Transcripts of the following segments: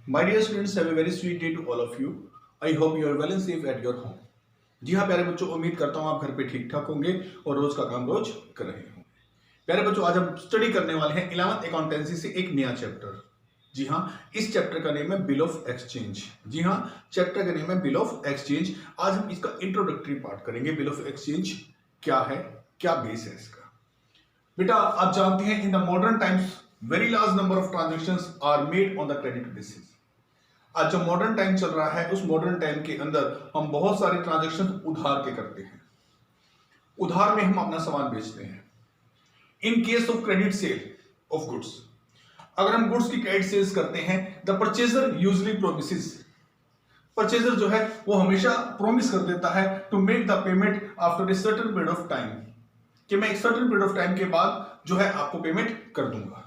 My dear students, have a very sweet day to all of you. I hope you are well and safe at your home. जी हाँ प्यारे बच्चों, उम्मीद करता हूँ आप घर पे ठीक ठाक होंगे और रोज का काम रोज कर रहे होंगे। प्यारे बच्चों, आज हम स्टडी करने वाले हैं 11th अकाउंटेंसी से एक नया चैप्टर। जी हाँ, इस चैप्टर का नेम है बिल ऑफ एक्सचेंज। जी हाँ, चैप्टर का नेम है बिल ऑफ एक्सचेंज। आज हम इसका इंट्रोडक्टरी पार्ट करेंगे। बिल ऑफ एक्सचेंज क्या है, क्या बेस है इसका। बेटा आप जानते हैं, in the modern times very large number of transactions are made on the credit basis. आज जो मॉडर्न टाइम चल रहा है, उस मॉडर्न टाइम के अंदर हम बहुत सारे ट्रांजेक्शन उधार के करते हैं। उधार में हम अपना सामान बेचते हैं। In case of credit sale of goods, अगर हम गुड्स की क्रेडिट सेल्स करते हैं, the purchaser usually promises. Purchaser जो है वो हमेशा प्रोमिस कर देता है to make the payment after a certain period of time, कि मैं एक सर्टेन पीरियड ऑफ टाइम के बाद जो है आपको पेमेंट कर दूंगा।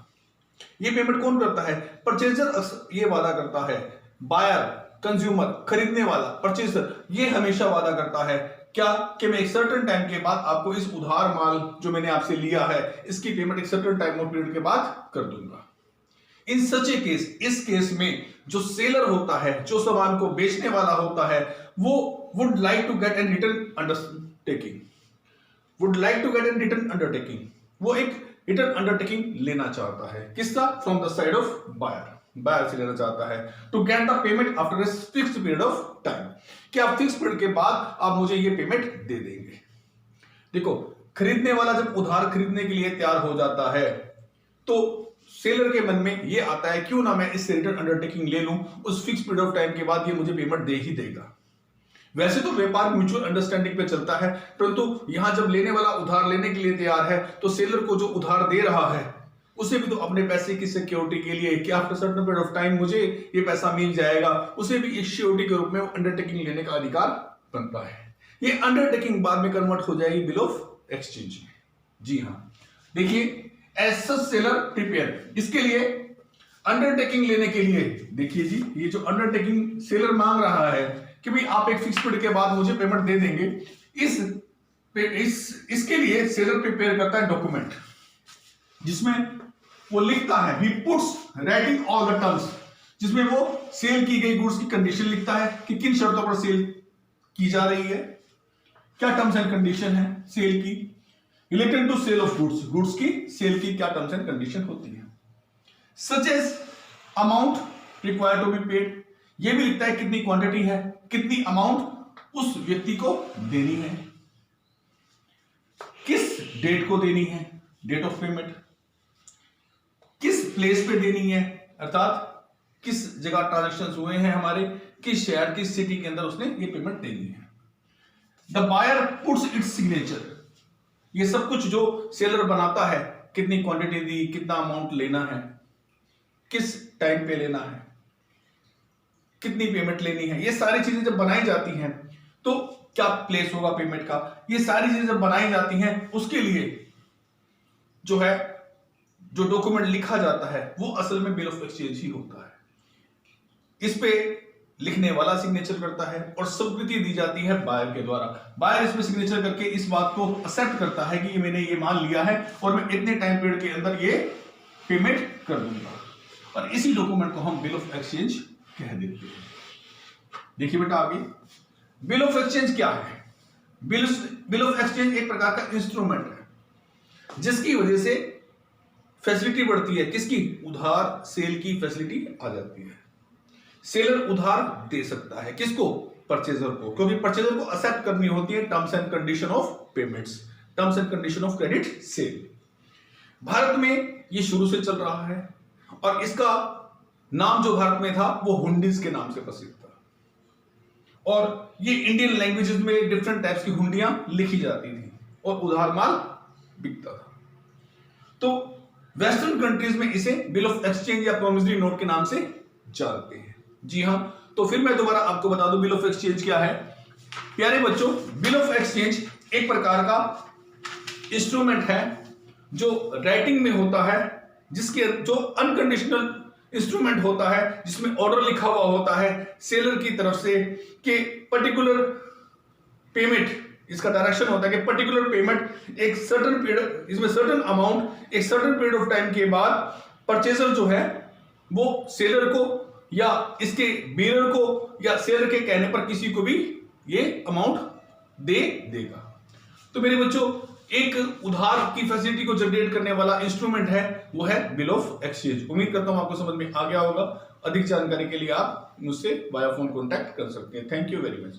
ये पेमेंट कौन करता है? परचेजर ये वादा करता है। बायर, कंज्यूमर, खरीदने वाला, परचेजर, ये हमेशा वादा करता है क्या, कि मैं एक सर्टेन टाइम के बाद आपको इस उधार माल जो मैंने आपसे लिया है, इसकी पेमेंट एक सर्टेन टाइम और पीरियड के बाद कर दूंगा। इन सच ए केस, इस केस में जो सेलर होता है, जो सामान को बेचने वाला होता है, वो would like to get an return undertaking. Would like to get an return undertaking, वो एक रिटर्न अंडरटेकिंग लेना चाहता है। किसका? From the side of buyer. Buyer से लेना चाहता है to get the payment after a fixed period of time, कि आप फिक्स पीरियड के बाद आप मुझे ये पेमेंट दे देंगे। देखो, खरीदने वाला जब उधार खरीदने के लिए तैयार हो जाता है, तो सेलर के मन में ये आता है क्यों ना मैं इससे रिटर्न अंडरटेकिंग ले लूं, उस फिक्स पीरियड ऑफ टाइम के बाद ये मुझे पेमेंट दे ही देगा। वैसे तो व्यापार म्यूचुअल अंडरस्टैंडिंग पे चलता है, परंतु यहां जब लेने वाला उधार लेने के लिए तैयार है, तो सेलर को जो उधार दे रहा है उसे भी तो अपने पैसे की सिक्योरिटी के लिए, कि after certain period of time मुझे ये पैसा मिल जाएगा, उसे भी इस श्योरिटी के रूप में अंडरटेकिंग लेने का अधिकार बनता है। ये अंडरटेकिंग बाद में कन्वर्ट हो जाएगी बिल ऑफ एक्सचेंज में। जी हाँ, देखिए, एज सच सेलर प्रिपेयर, इसके लिए अंडरटेकिंग लेने के लिए, देखिए जी, ये जो अंडरटेकिंग सेलर मांग रहा है कि भाई आप एक फिक्स पीरियड के बाद मुझे पेमेंट दे देंगे, इसके लिए सेलर प्रिपेयर करता है डॉक्यूमेंट, जिसमें वो लिखता है, he puts writing all the terms, जिसमें वो सेल की गई गुड्स की कंडीशन लिखता है कि किन शर्तों पर सेल की जा रही है, क्या टर्म्स एंड कंडीशन है सेल की, related to sale of goods, goods की सेल की क्या टर्म्स एंड कंडीशन होती है, such as amount required to be paid, ये भी लिखता है कितनी क्वांटिटी है, कितनी अमाउंट उस व्यक्ति को देनी है, किस डेट को देनी है, डेट ऑफ पेमेंट, किस प्लेस पे देनी है, अर्थात किस जगह ट्रांजैक्शंस हुए हैं हमारे, किस शहर, किस सिटी के अंदर उसने ये पेमेंट देनी है। The buyer puts its signature, ये सब कुछ जो सेलर बनाता है, कितनी क्वांटिटी दी, कितना अमाउंट लेना है, किस टाइम पे लेना है, कितनी पेमेंट लेनी है, ये सारी चीजें जब बनाई जाती हैं, तो क्या प्लेस होगा पेमेंट का, ये सारी चीजें जब बनाई जाती हैं, उसके लिए जो है जो डॉक्यूमेंट लिखा जाता है वो असल में बिल ऑफ एक्सचेंज ही होता है। इस पे लिखने वाला सिग्नेचर करता है और स्वीकृति दी जाती है बायर के द्वारा। बायर इसमें सिग्नेचर करके इस बात को एक्सेप्ट करता है कि मैंने ये माल लिया है और मैं इतने टाइम पीरियड के अंदर ये पेमेंट कर दूंगा, और इसी डॉक्यूमेंट को हम बिल ऑफ एक्सचेंज कह देते हैं। देखिए बेटा, आगे बिल ऑफ एक्सचेंज क्या है? बिल ऑफ एक्सचेंज एक प्रकार का इंस्ट्रूमेंट है जिसकी वजह से फैसिलिटी बढ़ती है। किसकी? उधार सेल की फैसिलिटी आ जाती है। सेलर उधार दे सकता है, किसको? परचेजर को, क्योंकि परचेजर को एक्सेप्ट करनी होती है terms and condition of payments, terms and condition of credit cell. Bharat में ये शुरू से चल रहा है और इसका नाम जो भारत में था वो हुंडीज के नाम से प्रसिद्ध था, और ये इंडियन लैंग्वेजेस में डिफरेंट टाइप्स की हुंडियां लिखी जाती थी और उधार माल बिकता था। तो वेस्टर्न कंट्रीज में इसे बिल ऑफ एक्सचेंज या प्रोमिसरी नोट के नाम से जानते हैं। जी हां, तो फिर मैं दोबारा आपको बता दूं बिल ऑफ एक्सचेंज क्या है। प्यारे बच्चों, बिल ऑफ एक्सचेंज एक प्रकार का इंस्ट्रूमेंट है जो राइटिंग में होता है, जिसके जो अनकंडीशनल इंस्ट्रूमेंट होता है, जिसमें ऑर्डर लिखा हुआ होता है सेलर की तरफ से कि पर्टिकुलर पेमेंट, इसका डायरेक्शन होता है कि पर्टिकुलर पेमेंट एक सर्टेन पीरियड, इसमें सर्टेन अमाउंट एक सर्टेन पीरियड ऑफ टाइम के बाद परचेजर जो है वो सेलर को या इसके बेरर को या सेलर के कहने पर किसी को भी ये अमाउंट दे देगा। तो मेरे बच्चों, एक उधार की फैसिलिटी को जनरेट करने वाला इंस्ट्रूमेंट है वो है बिल ऑफ एक्सचेंज। उम्मीद करता हूं आपको समझ में आ गया होगा। अधिक जानकारी के लिए आप मुझसे बाय फोन कॉन्टैक्ट कर सकते हैं। Thank you very much.